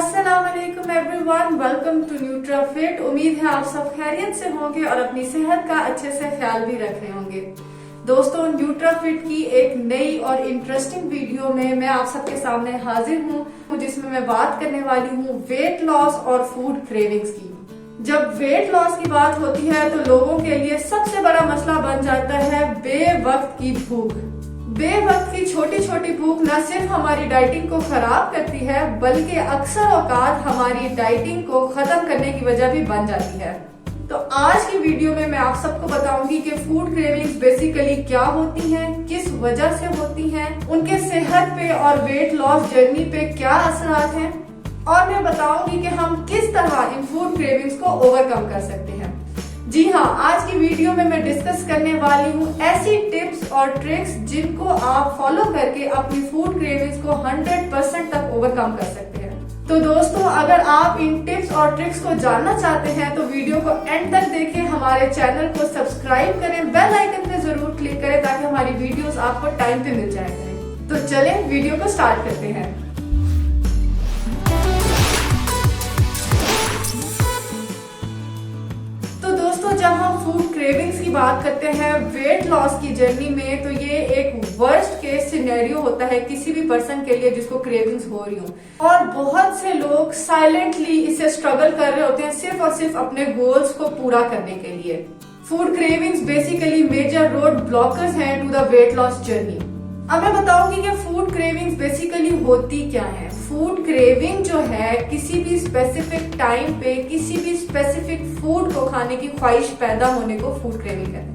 अस्सलाम वालेकुम everyone, welcome to न्यूट्राफिट। उम्मीद है आप सब खैरियत से होंगे और अपनी सेहत का अच्छे से ख्याल भी रख रहे होंगे। दोस्तों, न्यूट्राफिट की एक नई और इंटरेस्टिंग वीडियो में मैं आप सबके सामने हाजिर हूँ, जिसमें मैं बात करने वाली हूँ वेट लॉस और फूड क्रेविंग्स की। जब वेट लॉस की बात होती है तो लोगों के लिए सबसे बड़ा मसला बन जाता है बेवक्त की भूख। बेवक्त की छोटी छोटी भूख न सिर्फ हमारी डाइटिंग को खराब करती है, बल्कि अक्सर औकात हमारी डाइटिंग को खत्म करने की वजह भी बन जाती है। तो आज की वीडियो में मैं आप सबको बताऊंगी कि फूड क्रेविंग्स बेसिकली क्या होती हैं, किस वजह से होती हैं, उनके सेहत पे और वेट लॉस जर्नी पे क्या असरात हैं, और मैं बताऊंगी कि हम किस तरह इन फूड क्रेविंग्स को ओवरकम कर सकते हैं। जी हाँ, आज की वीडियो में मैं डिस्कस करने वाली हूँ ऐसी टिप्स और ट्रिक्स जिनको आप फॉलो करके अपनी फूड क्रेविंग्स को 100% तक ओवरकम कर सकते हैं। तो दोस्तों, अगर आप इन टिप्स और ट्रिक्स को जानना चाहते हैं तो वीडियो को एंड तक देखें, हमारे चैनल को सब्सक्राइब करें, बेल आइकन पे जरूर क्लिक करें ताकि हमारी वीडियोस आपको टाइम पे मिल जाया करें। तो चलें वीडियो को स्टार्ट करते हैं। जब हम फूड क्रेविंग्स की बात करते हैं वेट लॉस की जर्नी में, तो ये एक वर्स्ट केस सिनेरियो होता है किसी भी पर्सन के लिए जिसको क्रेविंग्स हो रही हो। और बहुत से लोग साइलेंटली इसे स्ट्रगल कर रहे होते हैं सिर्फ और सिर्फ अपने गोल्स को पूरा करने के लिए। Food cravings basically major road blockers हैं to the weight loss journey. अब मैं बताऊंगी कि फूड क्रेविंग्स बेसिकली होती क्या है। फूड क्रेविंग जो है किसी भी स्पेसिफिक टाइम पे किसी भी स्पेसिफिक फूड को खाने की ख्वाहिश पैदा होने को फूड क्रेविंग है।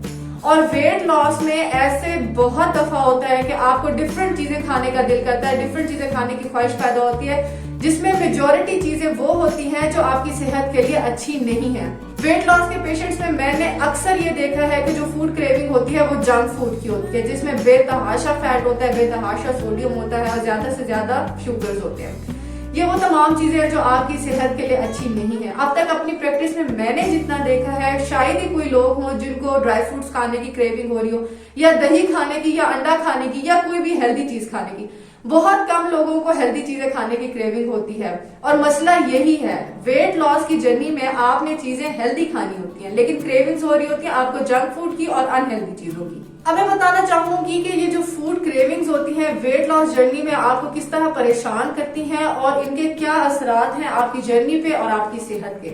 और वेट लॉस में ऐसे बहुत दफा होता है कि आपको डिफरेंट चीजें खाने का दिल करता है, डिफरेंट चीजें खाने की ख्वाहिश पैदा होती है, जिसमें मेजॉरिटी चीजें वो होती हैं जो आपकी सेहत के लिए अच्छी नहीं है। वेट लॉस के पेशेंट्स में मैंने अक्सर ये देखा है कि जो फूड क्रेविंग होती है वो जंक फूड की होती है, जिसमें बेतहाशा फैट होता है, बेतहाशा सोडियम होता है और ज्यादा से ज्यादा शुगर्स होते हैं। ये वो तमाम चीजें हैं जो आपकी सेहत के लिए अच्छी नहीं है। अब तक अपनी प्रैक्टिस में मैंने जितना देखा है, शायद ही कोई लोग हों जिनको ड्राई फ्रूट्स खाने की क्रेविंग हो रही हो, या दही खाने की, या अंडा खाने की, या कोई भी हेल्दी चीज खाने की। बहुत कम लोगों को हेल्दी चीजें खाने की क्रेविंग होती है। और मसला यही है, वेट लॉस की जर्नी में आपने चीजें हेल्दी खानी होती हैं, लेकिन क्रेविंग्स हो रही होती है आपको जंक फूड की और अनहेल्दी चीजों की। अब मैं बताना चाहूंगी कि ये जो फूड क्रेविंग्स होती हैं वेट लॉस जर्नी में आपको किस तरह परेशान करती हैं और इनके क्या असरात हैं आपकी जर्नी पे और आपकी सेहत के।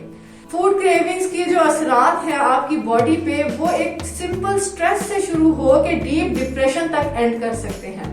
फूड क्रेविंग्स के जो असरात हैं आपकी बॉडी पे, वो एक सिंपल स्ट्रेस से शुरू हो के डीप डिप्रेशन तक एंड कर सकते हैं।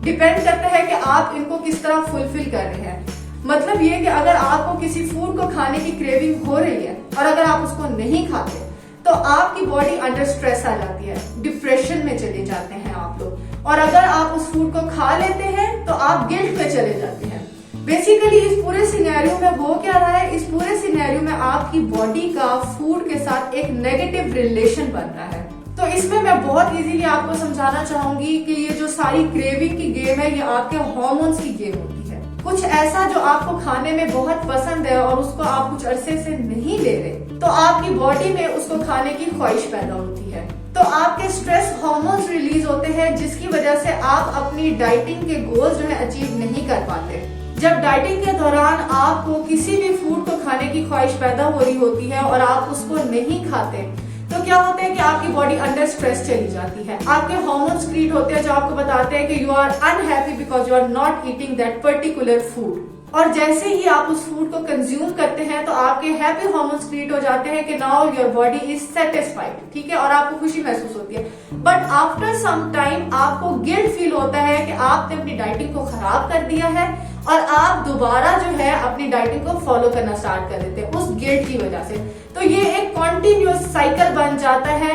डिपेंड करता है कि आप इनको किस तरह फुलफिल कर रहे हैं। मतलब ये कि अगर आपको किसी फूड को खाने की क्रेविंग हो रही है और अगर आप उसको नहीं खाते तो आपकी बॉडी अंडर स्ट्रेस आ जाती है, डिप्रेशन में चले जाते हैं आप लोग। और अगर आप उस फूड को खा लेते हैं तो आप गिल्ट में चले जाते हैं। बेसिकली इस पूरे सिनेरियो में हो क्या रहा है, इस पूरे सिनेरियो में आपकी बॉडी का फूड के साथ एक नेगेटिव रिलेशन बन रहा है। तो इसमें मैं बहुत इजीली आपको समझाना चाहूंगी कि ये जो सारी क्रेविंग की गेम है, ये आपके हार्मोन्स की गेम होती है। कुछ ऐसा जो आपको खाने में बहुत पसंद है और उसको आप कुछ अरसे से नहीं ले रहे, तो आपकी बॉडी में उसको खाने की ख्वाहिश पैदा होती है। तो आपके स्ट्रेस हार्मोन्स रिलीज होते हैं, जिसकी वजह से आप अपनी डाइटिंग के गोल्स जो है अचीव नहीं कर पाते। जब डाइटिंग के दौरान आपको किसी भी फूड को खाने की ख्वाहिश पैदा हो रही होती है और आप उसको नहीं खाते, तो क्या होता है कि आपकी बॉडी अंडर स्ट्रेस चली जाती है। आपके हार्मोन्स क्रिएट होते हैं जो आपको बताते हैं कि you are unhappy because you are not eating that particular food. और जैसे ही आप उस फूड को कंज्यूम करते हैं तो आपके हैप्पी हार्मोन्स क्रिएट हो जाते हैं कि now your body is satisfied, ठीक है, और आपको खुशी महसूस होती है। बट आफ्टर सम टाइम आपको गिल्ट फील होता है कि आपने अपनी डाइटिंग को खराब कर दिया है और आप दोबारा जो है अपनी डाइटिंग को फॉलो करना स्टार्ट कर देते हैं उस गिल्ट की वजह से। तो ये एक कॉन्टिन्यूअस साइकिल बन जाता है,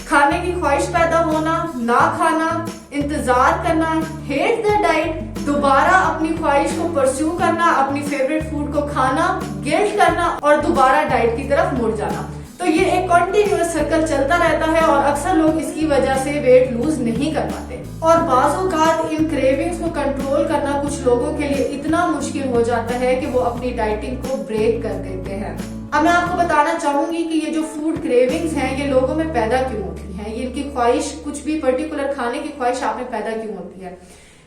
खाने की ख्वाहिश पैदा होना, ना खाना, इंतजार करना, हेट द डाइट, दोबारा अपनी ख्वाहिश को परस्यू करना, अपनी फेवरेट फूड को खाना, गिल्ट करना और दोबारा डाइट की तरफ मुड़ जाना। तो ये एक कॉन्टिन्यूअस सर्कल चलता रहता है और अक्सर लोग इसकी वजह से वेट लूज नहीं कर पाते। और बाज़-औक़ात इन क्रेविंग्स को कंट्रोल करना कुछ लोगों के लिए इतना मुश्किल हो जाता है कि वो अपनी डाइटिंग को ब्रेक कर देते हैं। अब मैं आपको बताना चाहूंगी कि ये जो फूड क्रेविंग्स हैं ये लोगों में पैदा क्यों होती हैं, ये इनकी ख्वाहिश, कुछ भी पर्टिकुलर खाने की ख्वाहिश आप में पैदा क्यों होती है।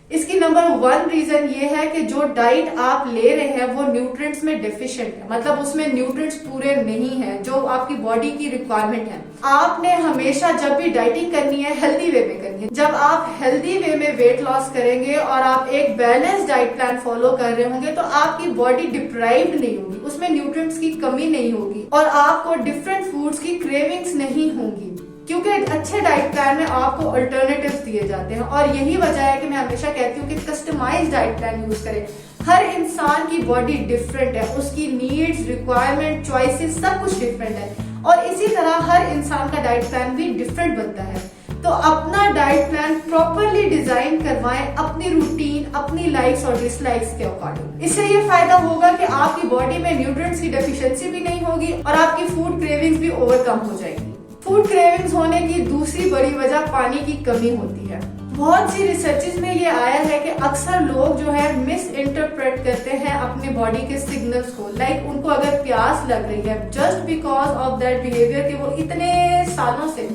इसकी नंबर 1 रीजन ये है कि जो डाइट आप ले रहे हैं वो न्यूट्रिएंट्स में डेफिशिएंट है, मतलब उसमें न्यूट्रिएंट्स पूरे नहीं है जो आपकी बॉडी की रिक्वायरमेंट है। आपने हमेशा जब भी डाइटिंग करनी है हेल्दी वे में करनी है। जब आप हेल्दी वे में वेट लॉस करेंगे और आप एक बैलेंस डाइट प्लान फॉलो कर रहे होंगे तो आपकी बॉडी डिप्राइव्ड नहीं होगी, उसमें न्यूट्रिएंट्स की कमी नहीं होगी और आपको डिफरेंट फूड्स की क्रेविंग्स नहीं होंगी, क्योंकि अच्छे डाइट प्लान में आपको अल्टरनेटिव्स दिए जाते हैं। और यही वजह है कि मैं हमेशा कहती हूँ कि कस्टमाइज्ड डाइट प्लान यूज करें। हर इंसान की बॉडी डिफरेंट है, उसकी नीड्स, रिक्वायरमेंट, चॉइसेस सब कुछ डिफरेंट है और इसी तरह हर इंसान का डाइट प्लान भी डिफरेंट बनता है। तो अपना डाइट प्लान प्रॉपरली डिजाइन करवाएं अपनी रूटीन, अपनी लाइक्स और डिसलाइक्स के अकॉर्डिंग। इससे ये फायदा होगा कि आपकी बॉडी में न्यूट्रिएंट्स की डेफिशिएंसी भी नहीं होगी और आपकी फूड क्रेविंग्स भी ओवरकम हो जाएगी। फूड क्रेविंग्स होने की दूसरी बड़ी वजह पानी की कमी होती है। बहुत सी रिसर्चेस में ये आया है कि अक्सर लोग जो है मिस इंटरप्रेट करते हैं अपने बॉडी के सिग्नल्स को। लाइक उनको अगर प्यास लग रही है just because of that behaviour कि वो इतने सालों से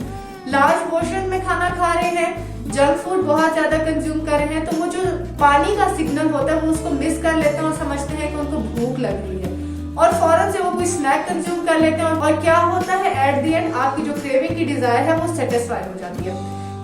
लार्ज पोर्शन में खाना खा रहे हैं, जंक फूड बहुत ज्यादा कंज्यूम कर रहे हैं, तो वो जो पानी का सिग्नल होता है वो उसको मिस कर लेते हैं और समझते हैं कि उनको भूख लग रही है और फौरन से वो कोई स्नैक कंज्यूम कर लेते हैं और क्या होता है एट द एंड आपकी जो क्रेविंग की डिजायर है वो सेटिस्फाई हो जाती है।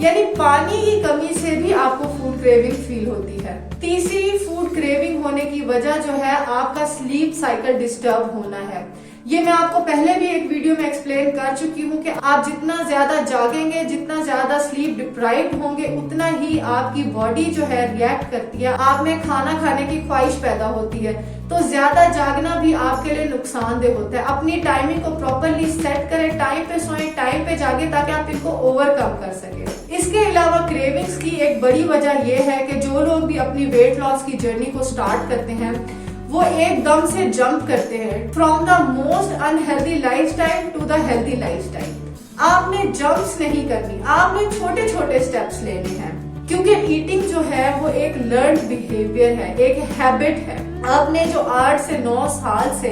यानी पानी की कमी से भी आपको फूड क्रेविंग फील होती है। तीसरी फूड क्रेविंग होने की वजह जो है आपका स्लीप साइकिल डिस्टर्ब होना है। ये मैं आपको पहले भी एक वीडियो में एक्सप्लेन कर चुकी हूँ कि आप जितना ज्यादा जागेंगे, जितना ज्यादा स्लीप डिप्राइव्ड होंगे, उतना ही आपकी बॉडी जो है रिएक्ट करती है, आप में खाना खाने की ख्वाहिश पैदा होती है। तो ज्यादा जागना भी आपके लिए नुकसानदेह होता है। अपनी टाइमिंग को प्रॉपरली सेट करें, टाइम पे सोएं, टाइम पे जागे ताकि आप इनको ओवरकम कर सके। इसके अलावा क्रेविंग्स की एक बड़ी वजह यह है कि जो लोग भी अपनी वेट लॉस की जर्नी को स्टार्ट करते हैं वो एकदम से जंप करते हैं from the most unhealthy lifestyle to the healthy lifestyle. आपने जंप्स नहीं करनी, आपने छोटे छोटे स्टेप्स लेने हैं, क्योंकि ईटिंग जो है वो एक लर्न बिहेवियर है, एक हैबिट है। आपने जो 8 से 9 साल से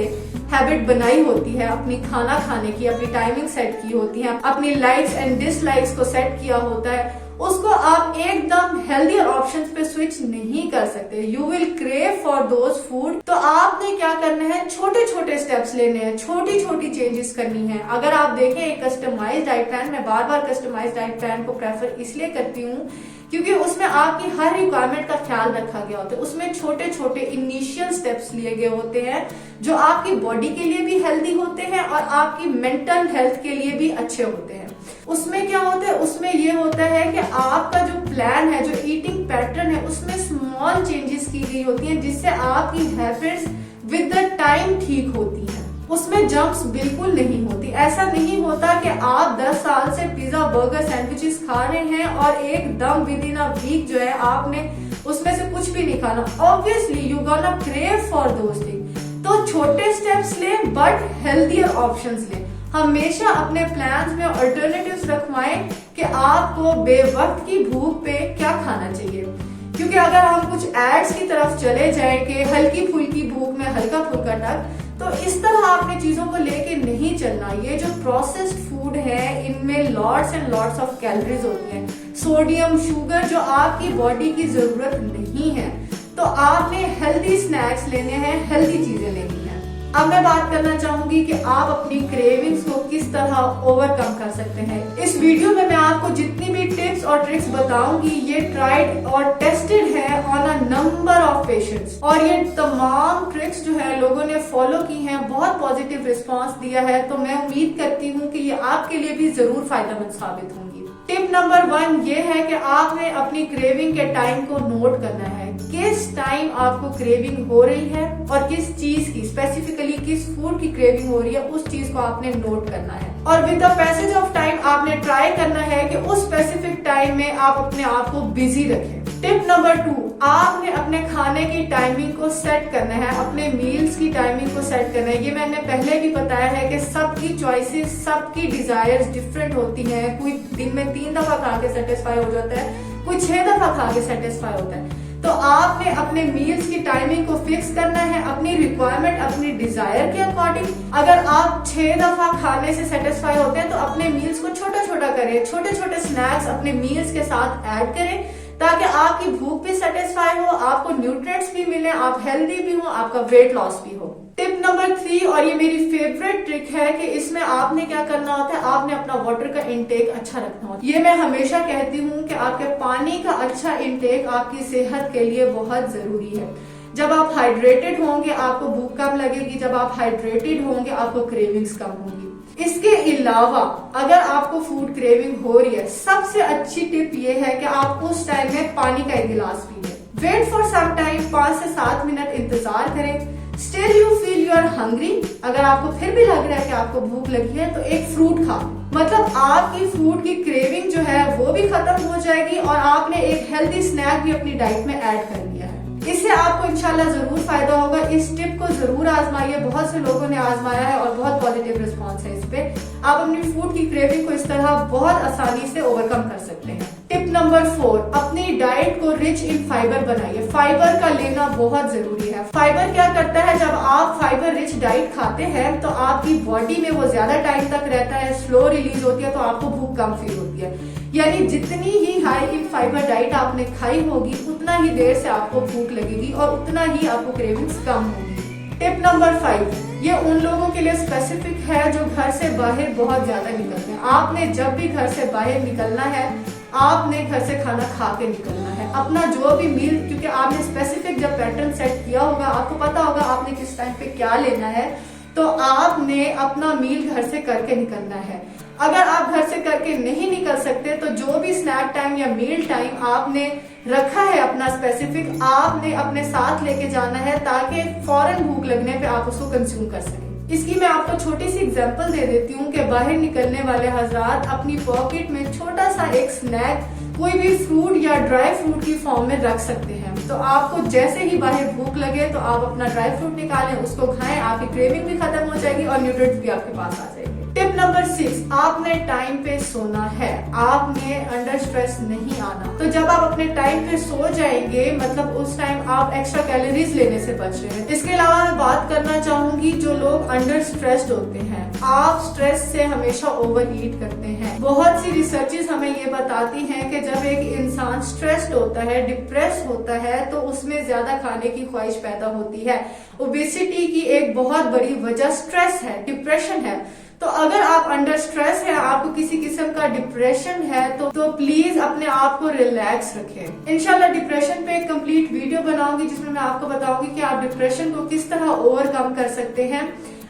हैबिट बनाई होती है अपनी खाना खाने की, अपनी टाइमिंग सेट की होती है, अपनी लाइक्स एंड डिसलाइक्स को सेट किया होता है, उसको आप एकदम हेल्दियर ऑप्शंस पे स्विच नहीं कर सकते। You will crave for those food. तो आपने क्या करना है, छोटे छोटे स्टेप्स लेने हैं, छोटी छोटी चेंजेस करनी है। अगर आप देखें एक कस्टमाइज्ड डाइट प्लान, मैं बार बार कस्टमाइज्ड डाइट प्लान को प्रेफर इसलिए करती हूँ क्योंकि उसमें आपकी हर रिक्वायरमेंट का ख्याल रखा गया होता है। उसमें छोटे छोटे इनिशियल स्टेप्स लिए गए होते हैं जो आपकी बॉडी के लिए भी हेल्दी होते हैं और आपकी मेंटल हेल्थ के लिए भी अच्छे होते हैं। उसमें क्या होता है, उसमें ये होता है कि आपका जो प्लान है, जो ईटिंग पैटर्न है, उसमें स्मॉल चेंजेस की गई होती हैं जिससे आपकी हैबिट्स विद द टाइम ठीक होती हैं। उसमें जंप्स बिल्कुल नहीं होती। ऐसा नहीं होता कि आप 10 साल से पिज्जा, बर्गर, सैंडविचेस खा रहे हैं और एकदम विद इन अ वीक जो है आपने उसमें से कुछ भी नहीं खाना। Obviously you gonna crave for those things. तो छोटे स्टेप्स लें बट हेल्दियर ऑप्शंस लें। हमेशा अपने प्लान्स में अल्टरनेटिव्स रखवाएं कि आपको बेवक्त की भूख पे क्या खाना चाहिए, क्योंकि अगर हम कुछ एड्स की तरफ चले जाएं कि हल्की फुल्की भूख में हल्का फुल्का टक, तो इस तरह आपने चीजों को लेके नहीं चलना। ये जो प्रोसेस्ड फूड है इनमें lots and lots of calories होती हैं, सोडियम, शुगर जो आपकी बॉडी की जरूरत नहीं है। तो आपने हेल्दी स्नैक्स लेने हैं, हेल्दी चीजें लेनी है। अब मैं बात करना चाहूंगी कि आप अपनी क्रेविंग्स को किस तरह ओवरकम कर सकते हैं। इस वीडियो में मैं आपको जितनी भी टिप्स और ट्रिक्स बताऊंगी ये ट्राइड और टेस्टेड है on a number of patients, और ये तमाम ट्रिक्स जो है लोगों ने फॉलो की हैं, बहुत पॉजिटिव रिस्पांस दिया है। तो मैं उम्मीद करती हूँ कि ये आपके लिए भी जरूर फायदेमंद साबित होंगी। टिप नंबर 1 ये है कि आपने अपनी क्रेविंग के टाइम को नोट करना है। किस टाइम आपको क्रेविंग हो रही है और किस चीज की, स्पेसिफिकली किस फूड की क्रेविंग हो रही है, उस चीज को आपने नोट करना है। और with the passage of time आपने ट्राई करना है कि उस स्पेसिफिक टाइम में आप अपने आप को बिजी रखें। टिप नंबर 2, आपने अपने खाने की टाइमिंग को सेट करना है, अपने मील्स की टाइमिंग को सेट करना है। ये मैंने पहले भी बताया है कि सबकी चॉइसेस, सबकी डिजायर्स डिफरेंट होती हैं। कोई दिन में 3 दफा खा के सेटिस्फाई हो जाता है, कोई 6 दफा खा के सेटिस्फाई होता है। तो आपने अपने मील्स की टाइमिंग को फिक्स करना है अपनी रिक्वायरमेंट, अपनी डिजायर के अकॉर्डिंग। अगर आप 6 दफा खाने से सेटिस्फाई होते हैं तो अपने मील्स को छोटा छोटा करें, छोटे छोटे स्नैक्स अपने मील्स के साथ ऐड करें ताकि आपकी भूख भी सेटिस्फाई हो, आपको न्यूट्रिएंट्स भी मिले, आप हेल्दी भी हो, आपका वेट लॉस भी हो। टिप नंबर 3, और ये मेरी फेवरेट ट्रिक है कि इसमें आपने क्या करना होता है, आपने अपना वाटर का इंटेक अच्छा रखना होता है। ये मैं हमेशा कहती हूँ कि आपके पानी का अच्छा इंटेक आपकी सेहत के लिए बहुत जरूरी है। जब आप हाइड्रेटेड होंगे आपको भूख कम लगेगी, जब आप हाइड्रेटेड होंगे आपको क्रेविंग्स कम होंगी। इसके अलावा अगर आपको फूड क्रेविंग हो रही है, सबसे अच्छी टिप ये है कि आप उस टाइम में पानी का एक गिलास पी लें। वेट फॉर सम टाइम, 5 से 7 मिनट इंतजार करें। Still you feel you are hungry, अगर आपको फिर भी लग रहा है कि आपको भूख लगी है तो एक फ्रूट खा, मतलब आपकी फूड की क्रेविंग जो है वो भी खत्म हो जाएगी और आपने एक हेल्दी स्नैक भी अपनी डाइट में ऐड कर लिया है। इससे आपको इंशाल्लाह जरूर फायदा होगा। इस टिप को जरूर आजमाइए, बहुत से लोगों ने आजमाया है और बहुत पॉजिटिव रिस्पॉन्स है इस पे। आप अपनी फूड की क्रेविंग को इस तरह बहुत आसानी से ओवरकम कर सकते हैं। टिप नंबर 4, अपनी डाइट को रिच इन फाइबर बनाइए। फाइबर का लेना बहुत जरूरी है। फाइबर क्या करता है, जब आप फाइबर रिच डाइट खाते हैं तो आपकी बॉडी में वो ज्यादा टाइम तक रहता है, स्लो रिलीज होती है, तो आपको भूख कम फील होती है। यानी जितनी ही हाई इन फाइबर डाइट आपने खाई होगी उतना ही देर से आपको भूख लगेगी और उतना ही आपको क्रेविंग्स कम होगी। टिप नंबर 5, ये उन लोगों के लिए स्पेसिफिक है जो घर से बाहर बहुत ज्यादा निकलते हैं। आपने जब भी घर से बाहर निकलना है, आपने घर से खाना खा के निकलना है। अपना जो भी मील, क्योंकि आपने स्पेसिफिक जब पैटर्न सेट किया होगा, आपको पता होगा आपने किस टाइम पे क्या लेना है, तो आपने अपना मील घर से करके निकलना है। अगर आप घर से करके नहीं निकल सकते तो जो भी स्नैक टाइम या मील टाइम आपने रखा है अपना स्पेसिफिक, आपने अपने साथ लेके जाना है ताकि फौरन भूख लगने पे आप उसको कंज्यूम कर सकें। इसकी मैं आपको छोटी सी एग्जांपल दे देती हूँ कि बाहर निकलने वाले हजरात अपनी पॉकेट में छोटा सा एक स्नैक कोई भी फ्रूट या ड्राई फ्रूट की फॉर्म में रख सकते हैं। तो आपको जैसे ही बाहर भूख लगे तो आप अपना ड्राई फ्रूट निकालें, उसको खाएं, आपकी क्रेविंग भी खत्म हो जाएगी और न्यूट्रिएंट्स भी आपके पास आ जाएंगे। टिप नंबर 6, आपने टाइम पे सोना है, आपने अंडर स्ट्रेस नहीं आना। तो जब आप अपने टाइम पे सो जाएंगे, मतलब उस टाइम आप एक्स्ट्रा कैलोरीज लेने से बच रहे हैं। इसके अलावा मैं बात करना चाहूंगी जो लोग अंडर स्ट्रेस्ड होते हैं, आप स्ट्रेस से हमेशा ओवर ईट करते हैं। बहुत सी रिसर्चेस हमें ये बताती हैं कि जब एक इंसान स्ट्रेस्ड होता है, डिप्रेस होता है, तो उसमें ज्यादा खाने की ख्वाहिश पैदा होती है। ओबेसिटी की एक बहुत बड़ी वजह स्ट्रेस है, डिप्रेशन है। तो अगर आप अंडर स्ट्रेस है, आपको किसी किस्म का डिप्रेशन है, तो प्लीज अपने आप को रिलैक्स रखें। इंशाल्लाह डिप्रेशन पे एक कंप्लीट वीडियो बनाऊंगी जिसमें मैं आपको बताऊंगी कि आप डिप्रेशन को किस तरह ओवरकम कर सकते हैं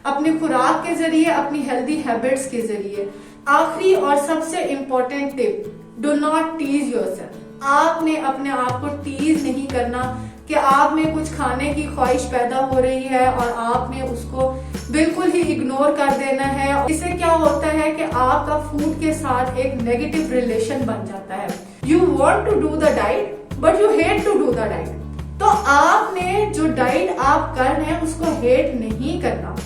अपनी खुराक के जरिए, अपनी हेल्दी हैबिट्स के जरिए। आखिरी और सबसे important tip, do not tease yourself. आपने अपने आप को टीज नहीं करना कि आप में कुछ खाने की ख्वाहिश पैदा हो रही है और आपने उसको बिल्कुल ही इग्नोर कर देना है। इससे क्या होता है कि आपका फूड के साथ एक नेगेटिव रिलेशन बन जाता है। You want to do the diet but you hate to do the diet. तो आपने जो डाइट आप कर रहे हैं उसको हेट नहीं करना,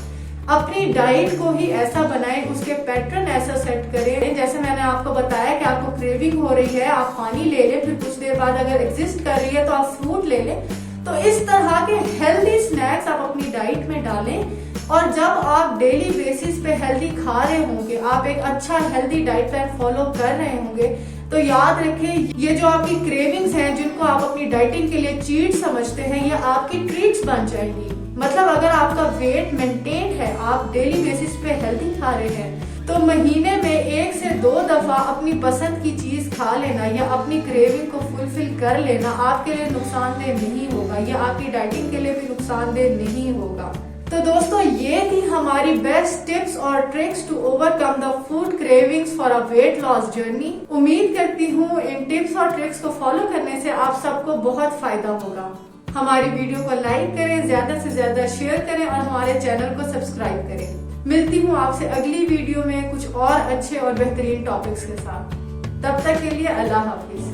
अपनी डाइट को ही ऐसा बनाएं, उसके पैटर्न ऐसा सेट करें। जैसे मैंने आपको बताया कि आपको क्रेविंग हो रही है, आप पानी ले लें, फिर कुछ देर बाद अगर एग्जिस्ट कर रही है तो आप फ्रूट ले लें। तो इस तरह के हेल्दी स्नैक्स आप अपनी डाइट में डालें और जब आप डेली बेसिस पे हेल्दी खा रहे होंगे, आप एक अच्छा हेल्दी डाइट प्लान फॉलो कर रहे होंगे, तो याद रखें ये जो आपकी क्रेविंग्स हैं जिनको आप अपनी डाइटिंग के लिए चीट समझते हैं, ये आपकी ट्रीट्स बन जाएंगी। मतलब अगर आपका वेट मेंटेन है, आप डेली बेसिस पे हेल्दी खा रहे हैं, तो महीने में 1 से 2 दफा अपनी पसंद की चीज खा लेना या अपनी क्रेविंग को फुलफिल कर लेना आपके लिए नुकसानदेह नहीं होगा, या आपकी डाइटिंग के लिए भी नुकसानदेह नहीं होगा। तो दोस्तों ये थी हमारी बेस्ट टिप्स और tricks to overcome the food cravings for a weight loss journey. उम्मीद करती हूँ इन टिप्स और ट्रिक्स को फॉलो करने से आप सबको बहुत फायदा होगा। हमारी वीडियो को लाइक करें, ज्यादा से ज्यादा शेयर करें और हमारे चैनल को सब्सक्राइब करें। मिलती हूँ आपसे अगली वीडियो में कुछ और अच्छे और बेहतरीन टॉपिक्स के साथ। तब तक के लिए अल्लाह हाफिज।